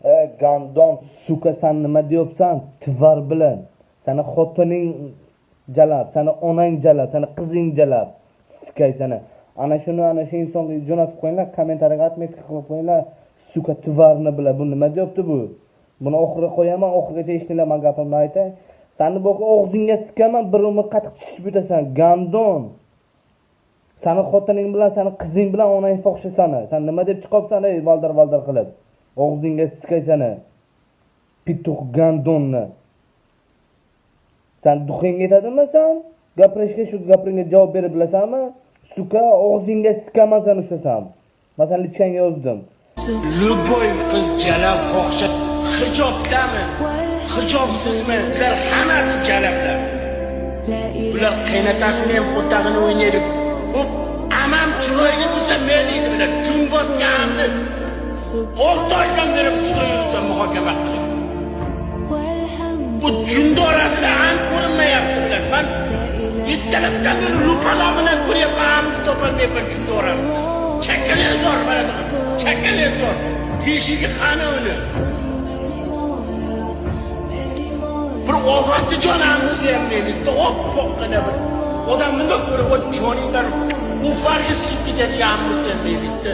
Gandon, suka sen nima deyapsan? Tvar bilan. Seni xotining jalab, seni onang jalab, seni qizing jalab. Sikay seni. Ana shu insonga jo'natib qo'yinglar, kommentariyaga atmetka qilib qo'yinglar. Suka tvarni bilan bu nima deyapti bu? Buni oxiriga qo'yaman, oxirigacha eshitinglar men gapimni aytay. Seni bu og'zingga sikaman, bir umr qatiq tishib yutasan, gandon. Seni xotining bilan, seni qizing bilan onang fohishisani. Sen nima deb chiqibsan, ey valdir qilib? Og'zingga sikay seni. Pituq gandonni. Sen duxing yetadimi sen? Gapirishga shu gapingga javob berib bilasanmi? Suka og'zingga sikaman sen ushlasam. Masalan, lichkanga yozdim. Любой qiz jalab fohisha hijobdami? Hijobsizmi? Ular hammasi jalablar. Ular qaynatasini ham qo'tag'ini o'ynaydi. Amam chiroyli bo'lsa meniki bilan jun bosganimni 6 oydan beri sudda yuribsan muhokama qilib. Bu junda orasida ham ko'rinmayapti bular. Men yettalabdan beri lupalar bilan ko'ryapman, amni topolmayapman junda orasida. Chakalazor bo'ladi. Chakalazor. Teshigi qani uni. Bir ovqatni jonimizni ham menlikda oppoqqina bir odam bunday ko'rib, joninglar u farqi chiqib ketadigan bo'lsa menlikda.